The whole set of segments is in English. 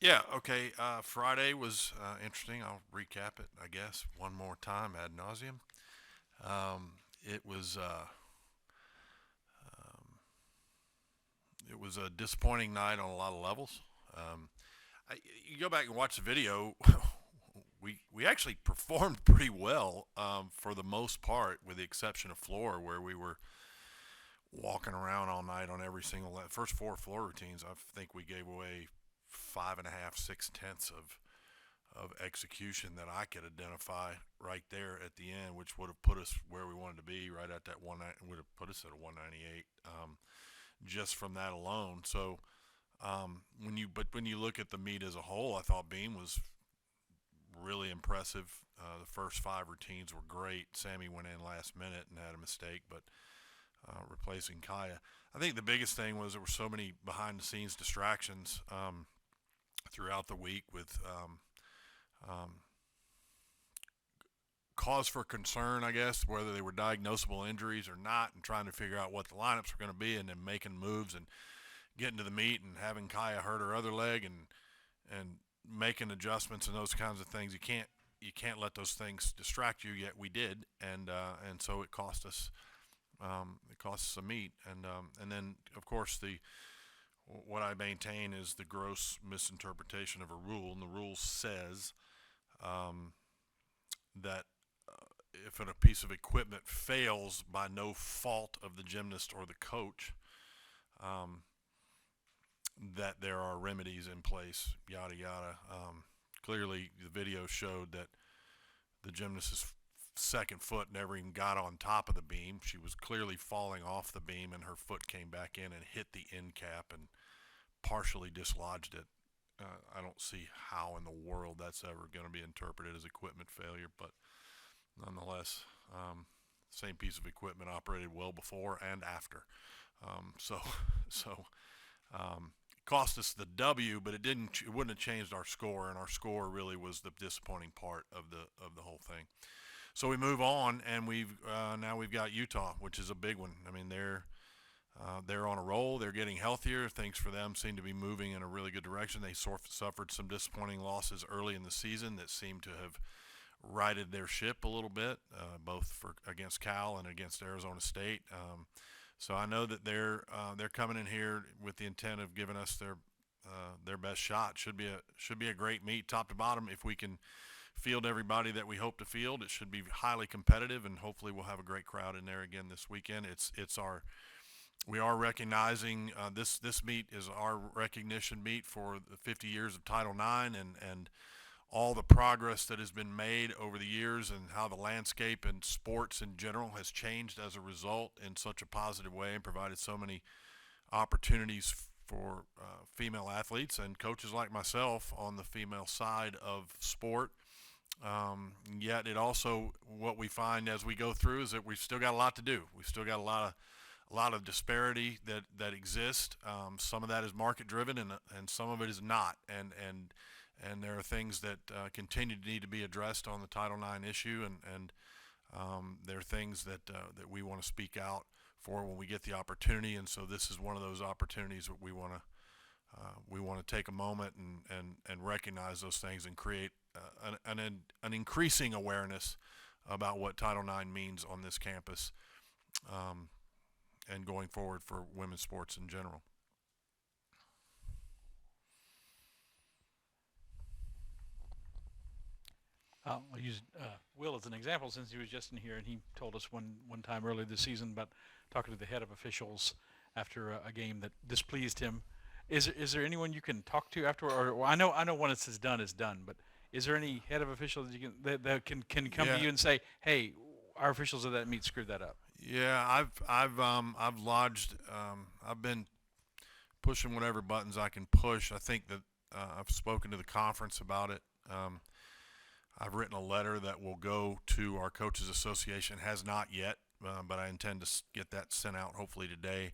Yeah, okay. Friday was interesting. I'll recap it, I guess, one more time ad nauseum. It was um, it was a disappointing night on a lot of levels. Um, you go back and watch the video. We actually performed pretty well for the most part, with the exception of floor, where we were walking around all night on every single first four floor routines. I think we gave away five and a half, 6/10 of execution that I could identify right there at the end, which would have put us where we wanted to be, right at that would have put us at a 198 just from that alone. So when you look at the meet as a whole, I thought Beam was really impressive. The first five routines were great. Sammy went in last minute and had a mistake, but replacing Kaya. I think the biggest thing was there were so many behind the scenes distractions throughout the week with um, cause for concern, I guess, whether they were diagnosable injuries or not, and trying to figure out what the lineups were going to be, and then making moves and getting to the meet and having Kaya hurt her other leg and making adjustments and those kinds of things. You can't let those things distract you. Yet we did, and so it cost us. It cost us a meet, and then of course the what I maintain is the gross misinterpretation of a rule, and the rule says um, that if a piece of equipment fails by no fault of the gymnast or the coach, um, that there are remedies in place, yada yada. Clearly, the video showed that the gymnast's second foot never even got on top of the beam. She was clearly falling off the beam, and her foot came back in and hit the end cap and partially dislodged it. I don't see how in the world that's ever going to be interpreted as equipment failure, but nonetheless, same piece of equipment operated well before and after. So, so it cost us the W, but it didn't. It wouldn't have changed our score, and our score really was the disappointing part of the whole thing. So we move on, and we've got Utah, which is a big one. I mean, they're on a roll. They're getting healthier. Things for them seem to be moving in a really good direction. They suffered some disappointing losses early in the season that seem to have righted their ship a little bit, both for against Cal and against Arizona State. So I know that they're coming in here with the intent of giving us their best shot. Should be a great meet, top to bottom. If we can field everybody that we hope to field, it should be highly competitive, and hopefully we'll have a great crowd in there again this weekend. It's our we are recognizing this meet is our recognition meet for the 50 years of Title IX and all the progress that has been made over the years and how the landscape and sports in general has changed as a result in such a positive way and provided so many opportunities for female athletes and coaches like myself on the female side of sport. Yet it also, what we find as we go through is that we've still got a lot to do. We've still got a lot of disparity that exists. Some of that is market driven, and some of it is not. And there are things that continue to need to be addressed on the Title IX issue, and there are things that we want to speak out for when we get the opportunity. And so this is one of those opportunities that we want to take a moment and recognize those things and create an increasing awareness about what Title IX means on this campus, and going forward for women's sports in general. I'll use Will as an example since he was just in here and he told us one time earlier this season about talking to the head of officials after a game that displeased him. Is there anyone you can talk to after? Or well, I know when it's done, it's done. But is there any head of officials that can come to Yeah, you and say, hey, our officials of that meet screwed that up? yeah. I've lodged. I've been pushing whatever buttons I can push. I think that I've spoken to the conference about it. I've written a letter that will go to our coaches association. Has not yet, but I intend to get that sent out hopefully today.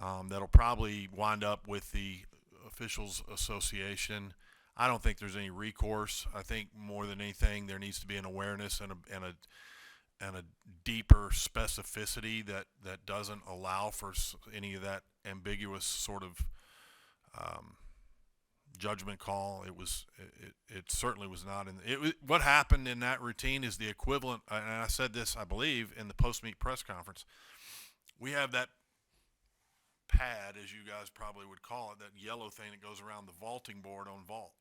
That'll probably wind up with the officials association. I don't think there's any recourse. I think more than anything, there needs to be an awareness and a deeper specificity that doesn't allow for any of that ambiguous sort of um, judgment call. It certainly was not in. What happened in that routine is the equivalent, and I said this, I believe, in the post-meet press conference. We have that pad, as you guys probably would call it, that yellow thing that goes around the vaulting board on vault.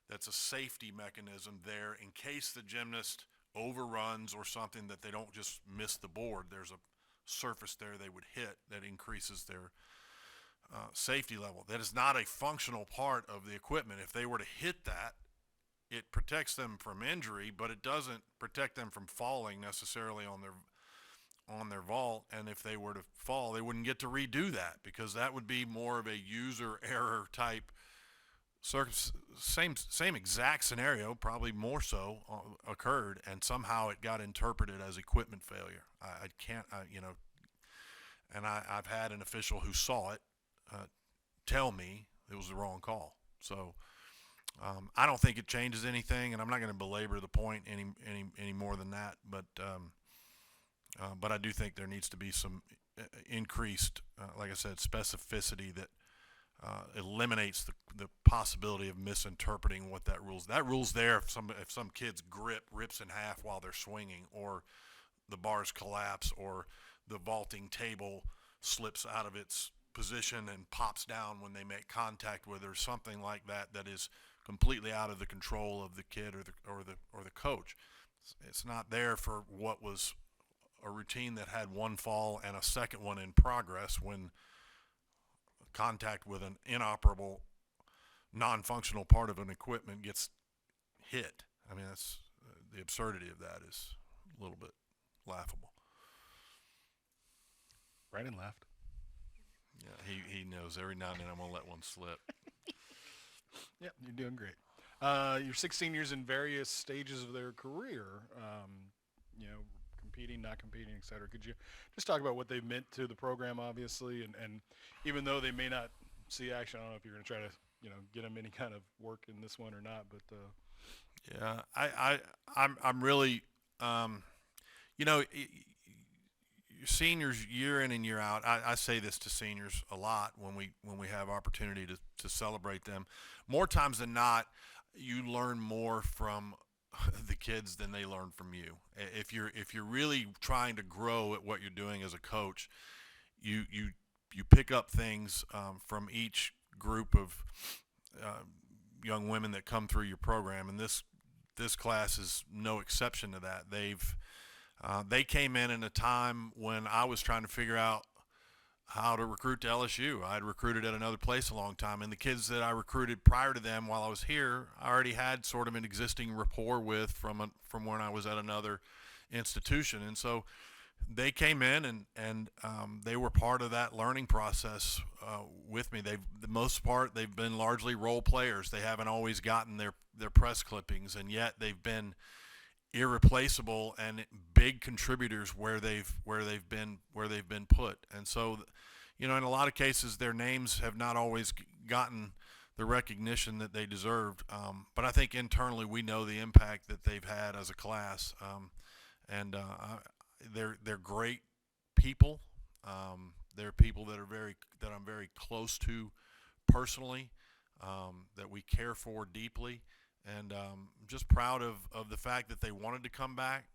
That's a safety mechanism there in case the gymnast overruns or something, that they don't just miss the board. There's a surface there they would hit that increases their safety level. That is not a functional part of the equipment. If they were to hit that, it protects them from injury, but it doesn't protect them from falling necessarily on their vault. And if they were to fall, they wouldn't get to redo that, because that would be more of a user error type same exact scenario, probably more so, occurred, and somehow it got interpreted as equipment failure. I can't, and I've had an official who saw it tell me it was the wrong call. So I don't think it changes anything, and I'm not going to belabor the point any more than that. But I do think there needs to be some increased, like I said, specificity that eliminates the possibility of misinterpreting what that rule's. That rule's there if some kid's grip rips in half while they're swinging, or the bars collapse, or the vaulting table slips out of its position and pops down when they make contact with, or something like that, that is completely out of the control of the kid or the coach. It's not there for what was a routine that had one fall and a second one in progress when contact with an inoperable, non-functional part of an equipment gets hit. I mean, that's the absurdity of that is a little bit laughable. Brandon laughed. Yeah, he knows every now and then I'm gonna let one slip. Yeah, you're doing great. You're 16 years in various stages of their career. Competing, not competing, et cetera. Could you just talk about what they've meant to the program, obviously, and even though they may not see action, I don't know if you're going to try to, get them any kind of work in this one or not, but yeah, I'm really, your seniors year in and year out. I say this to seniors a lot when we have opportunity to celebrate them. More times than not, you learn more from the kids than they learn from you. If you're really trying to grow at what you're doing as a coach, you pick up things from each group of young women that come through your program, and this class is no exception to that. They came in a time when I was trying to figure out how to recruit to LSU. I had recruited at another place a long time, and the kids that I recruited prior to them while I was here, I already had sort of an existing rapport with from when I was at another institution. And so they came in and they were part of that learning process with me. The most part, they've been largely role players. They haven't always gotten their press clippings, and yet they've been irreplaceable and big contributors where they've been put. And so, in a lot of cases, their names have not always gotten the recognition that they deserved. But I think internally we know the impact that they've had as a class, and they're great people. They're people that I'm very close to personally, that we care for deeply. And I'm just proud of the fact that they wanted to come back.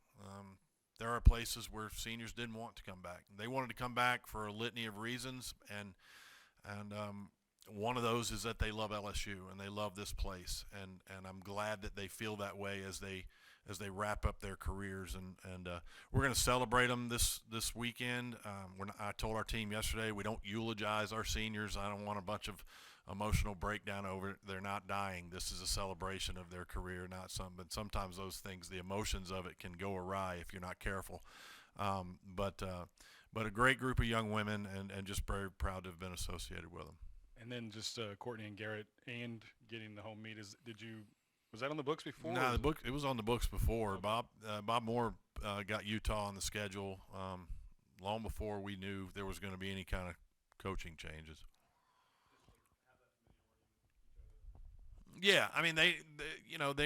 There are places where seniors didn't want to come back. They wanted to come back for a litany of reasons, and one of those is that they love LSU and they love this place. And I'm glad that they feel that way as they wrap up their careers. And we're going to celebrate them this weekend. I told our team yesterday, we don't eulogize our seniors. I don't want a bunch of emotional breakdown over it. They're not dying. This is a celebration of their career, not some. But sometimes those things, the emotions of it, can go awry if you're not careful. But a great group of young women, and just very proud to have been associated with them. And then just Courtney and Garrett, and getting the home meet. Was that on the books before? No, it was on the books before. Okay. Bob Moore got Utah on the schedule long before we knew there was going to be any kind of coaching changes. Yeah, I mean they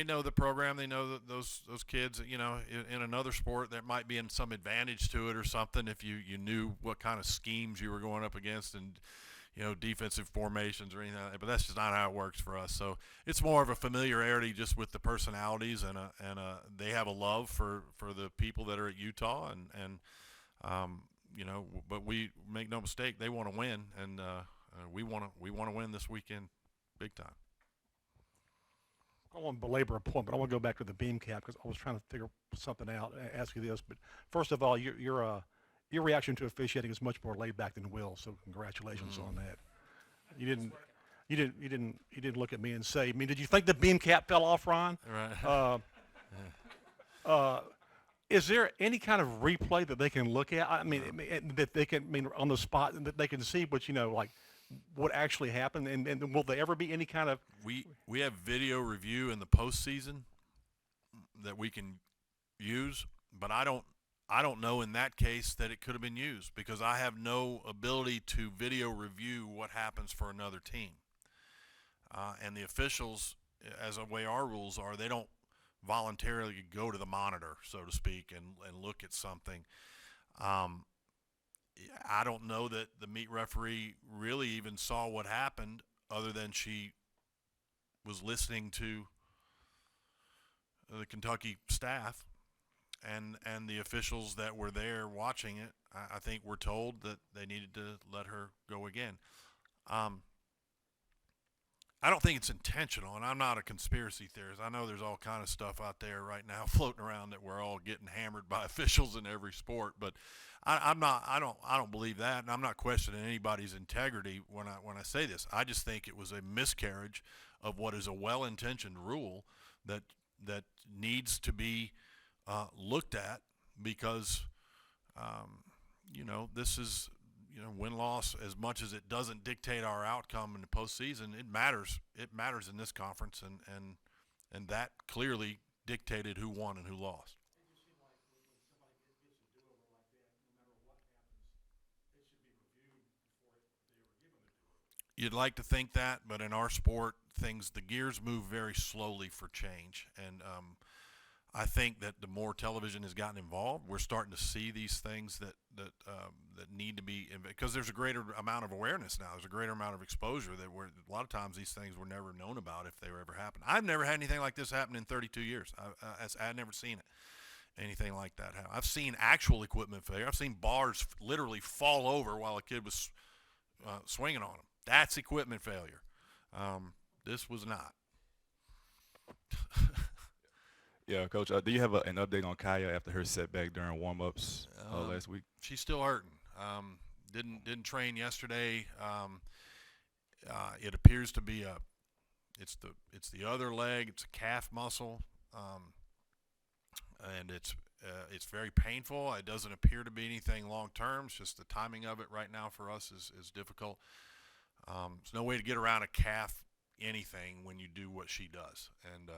know the program. They know those kids. In another sport there might be some advantage to it or something if you knew what kind of schemes you were going up against, and defensive formations or anything like that, but that's just not how it works for us. So it's more of a familiarity just with the personalities, and they have a love for the people that are at Utah, and but we make no mistake, they want to win, and we want to win this weekend big time. I don't want to belabor a point, but I want to go back to the beam cap because I was trying to figure something out. Ask you this, but first of all, your reaction to officiating is much more laid back than Will. So congratulations on that. You didn't look at me and say, did you think the beam cap fell off, Ron? Right. Is there any kind of replay that they can look at? That they can, on the spot, that they can see what like what actually happened, and will there ever be any kind of? We have video review in the postseason that we can use, but I don't know in that case that it could have been used because I have no ability to video review what happens for another team. And the officials, as the way our rules are, they don't voluntarily go to the monitor, so to speak, and look at something. I don't know that the meet referee really even saw what happened other than she was listening to the Kentucky staff and the officials that were there watching it. I think were told that they needed to let her go again. I don't think it's intentional, and I'm not a conspiracy theorist. I know there's all kind of stuff out there right now floating around that we're all getting hammered by officials in every sport, but I don't believe that, and I'm not questioning anybody's integrity when I say this. I just think it was a miscarriage of what is a well-intentioned rule that needs to be looked at because this is win-loss, as much as it doesn't dictate our outcome in the postseason, it matters. It matters in this conference, and that clearly dictated who won and who lost. It just seems like when somebody gets a do-over like that, no matter what happens, it should be reviewed before they were given the do-over. You'd like to think that, but in our sport, the gears move very slowly for change, and I think that the more television has gotten involved, we're starting to see these things that need to be, because there's a greater amount of awareness now. There's a greater amount of exposure that a lot of times these things were never known about if they were ever happened. I've never had anything like this happen in 32 years. I've never seen it, anything like that happen. I've seen actual equipment failure. I've seen bars literally fall over while a kid was swinging on them. That's equipment failure. This was not. Yeah, Coach, do you have an update on Kaya after her setback during warm-ups last week? She's still hurting. Didn't train yesterday. It appears to be it's the other leg. It's a calf muscle, and it's very painful. It doesn't appear to be anything long-term. It's just the timing of it right now for us is difficult. There's no way to get around a calf anything when you do what she does, and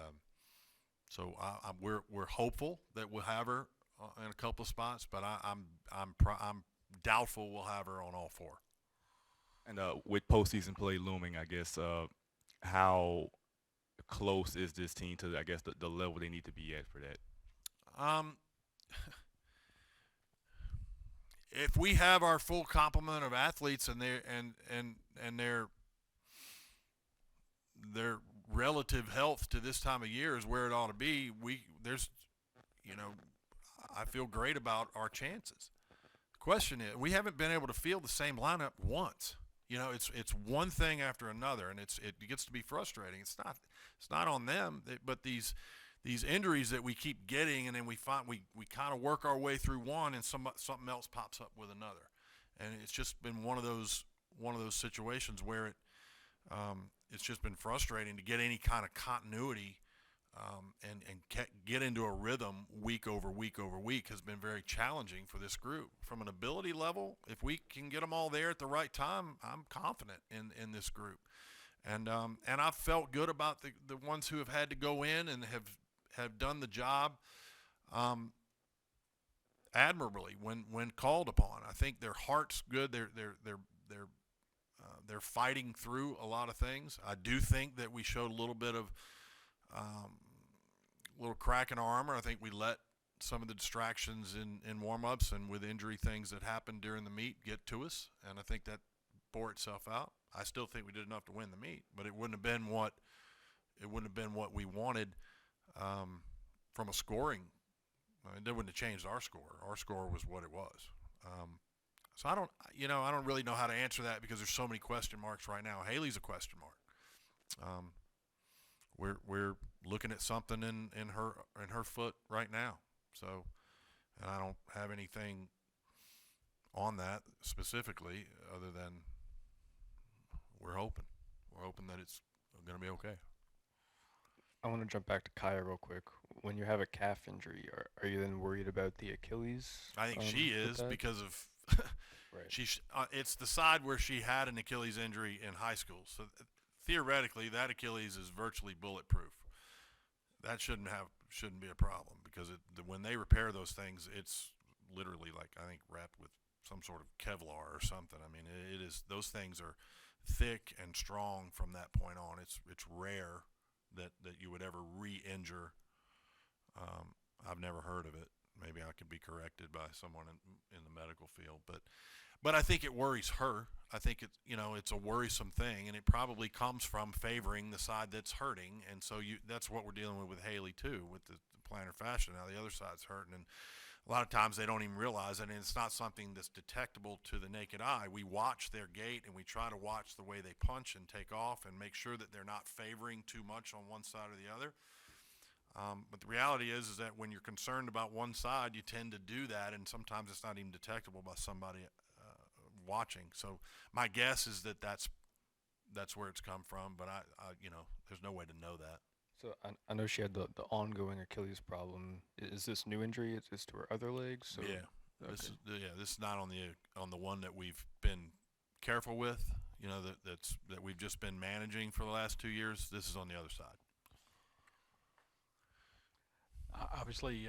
so we're hopeful that we'll have her in a couple of spots, but I'm doubtful we'll have her on all four. And with postseason play looming, I guess, how close is this team to, I guess, the level they need to be at for that? If we have our full complement of athletes and their relative health to this time of year is where it ought to be, I feel great about our chances. The question is, we haven't been able to field the same lineup once. It's one thing after another, and it gets to be frustrating. It's not on them, but these injuries that we keep getting, and then we find we kind of work our way through one, and something else pops up with another, and it's just been one of those situations where it's just been frustrating to get any kind of continuity and get into a rhythm week over week over week has been very challenging for this group. From an ability level, if we can get them all there at the right time, I'm confident in this group. And I've felt good about the ones who have had to go in and have done the job admirably when called upon. I think their heart's good. They're fighting through a lot of things. I do think that we showed a little bit of little crack in our armor. I think we let some of the distractions in warm-ups and with injury things that happened during the meet get to us, and I think that bore itself out. I still think we did enough to win the meet, but it wouldn't have been what we wanted from a scoring. It wouldn't have changed our score. Our score was what it was. So I don't really know how to answer that because there's so many question marks right now. Haley's a question mark. We're looking at something in her foot right now. So, and I don't have anything on that specifically other than we're hoping that it's going to be okay. I want to jump back to Kaya real quick. When you have a calf injury, are you then worried about the Achilles? I think she with is that? because of Right. it's the side where she had an Achilles injury in high school. So theoretically, that Achilles is virtually bulletproof. That shouldn't be a problem because when they repair those things, it's literally like I think wrapped with some sort of Kevlar or something. I mean, it is those things are thick and strong from that point on. It's rare that you would ever re-injure. I've never heard of it. Maybe I could be corrected by someone in the medical field, but I think it worries her. I think it's a worrisome thing, and it probably comes from favoring the side that's hurting, and so that's what we're dealing with Haley too, with the plantar fascia. Now the other side's hurting, and a lot of times they don't even realize it, and it's not something that's detectable to the naked eye. We watch their gait, and we try to watch the way they punch and take off and make sure that they're not favoring too much on one side or the other. But the reality is that when you're concerned about one side, you tend to do that, and sometimes it's not even detectable by somebody watching. So my guess is that that's where it's come from, but I there's no way to know that. So I know she had the ongoing Achilles problem. Is this new injury? Is this to her other leg? So Yeah. Okay. This is not on the one that we've been careful with, that we've just been managing for the last 2 years. This is on the other side. Obviously,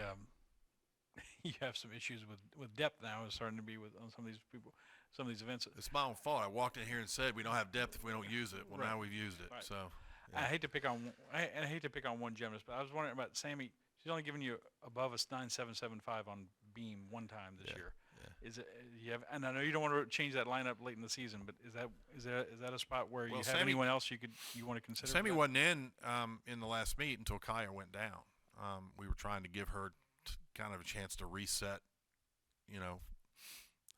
you have some issues with depth now. It's starting to be on some of these people, some of these events. It's my own fault. I walked in here and said we don't have depth if we don't use it. Well, Right. now we've used it. Right. So I hate to pick on one gymnast, but I was wondering about Sammy. She's only given you above a 9.775 on beam one time this year. yeah. Is it you have? And I know you don't want to change that lineup late in the season, but is that a spot where you have Sammy- anyone else you want to consider? Sammy for that? wasn't in the last meet until Kaya went down. We were trying to give her kind of a chance to reset,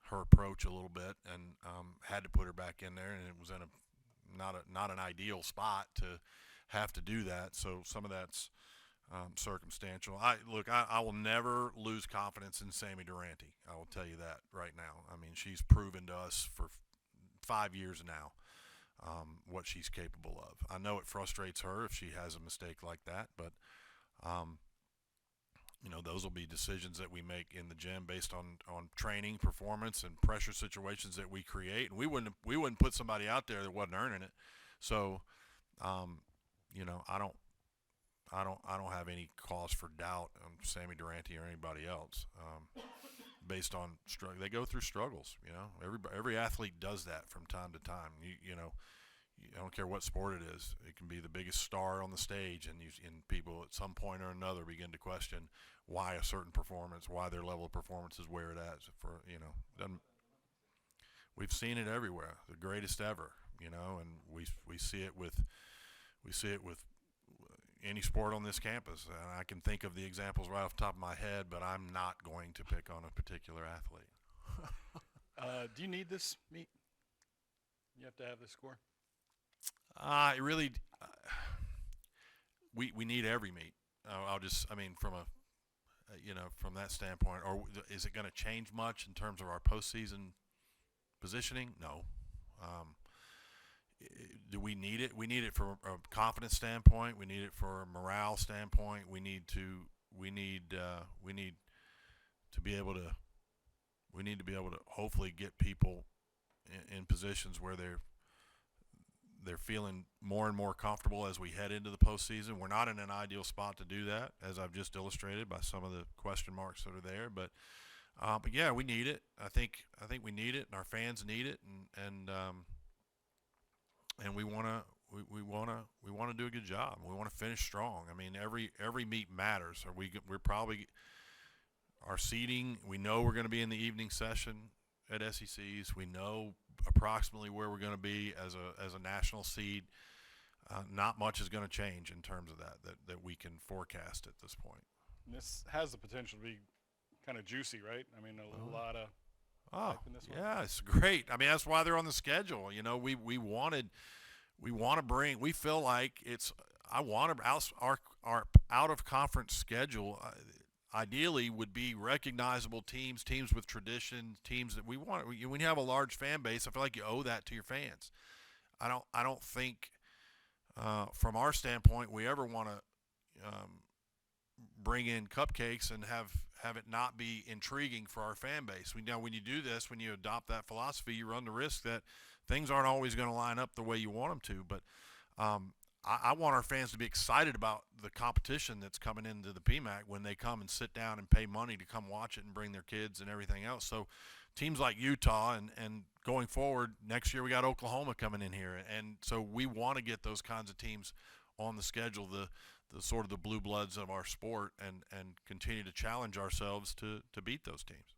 her approach a little bit, and had to put her back in there, and it was in not an ideal spot to have to do that. So some of that's circumstantial. I will never lose confidence in Sammy Durante. I will tell you that right now. I mean, she's proven to us for 5 years now what she's capable of. I know it frustrates her if she has a mistake like that, but those will be decisions that we make in the gym based on training, performance, and pressure situations that we create. And we wouldn't put somebody out there that wasn't earning it. So, I don't have any cause for doubt on Sammy Durante or anybody else. Based on struggle, they go through struggles. Every athlete does that from time to time. I don't care what sport it is. It can be the biggest star on the stage, and people at some point or another begin to question why a certain performance, why their level of performance is where it is. We've seen it everywhere, the greatest ever, and we see it with any sport on this campus. And I can think of the examples right off the top of my head, but I'm not going to pick on a particular athlete. Do you need this meet? You have to have this score? It really, we need every meet. From that standpoint, or is it going to change much in terms of our postseason positioning? No. Do we need it? We need it for a confidence standpoint. We need it for a morale standpoint. We need to be able to hopefully get people in positions where they're feeling more and more comfortable as we head into the postseason. We're not in an ideal spot to do that, as I've just illustrated by some of the question marks that are there. But yeah, we need it. I think we need it, and our fans need it, and we want to do a good job. We want to finish strong. I mean, every meet matters. We're probably our seeding. We know we're going to be in the evening session. at SECs. We know approximately where we're going to be as a national seed. Not much is going to change in terms of that we can forecast at this point. And this has the potential to be kind of juicy, right? I mean, a lot of Oh, hype in this one. yeah, it's great. I mean, that's why they're on the schedule. You know, we want to bring. We feel like it's. I want our out of conference schedule. Ideally, would be recognizable teams with tradition, teams that we want. When you have a large fan base, I feel like you owe that to your fans. I don't think, from our standpoint, we ever want to bring in cupcakes and have it not be intriguing for our fan base. We know when you do this, when you adopt that philosophy, you run the risk that things aren't always going to line up the way you want them to. But I want our fans to be excited about the competition that's coming into the PMAC when they come and sit down and pay money to come watch it and bring their kids and everything else. So teams like Utah and going forward, next year we got Oklahoma coming in here. And so we want to get those kinds of teams on the schedule, the sort of the blue bloods of our sport, and continue to challenge ourselves to beat those teams.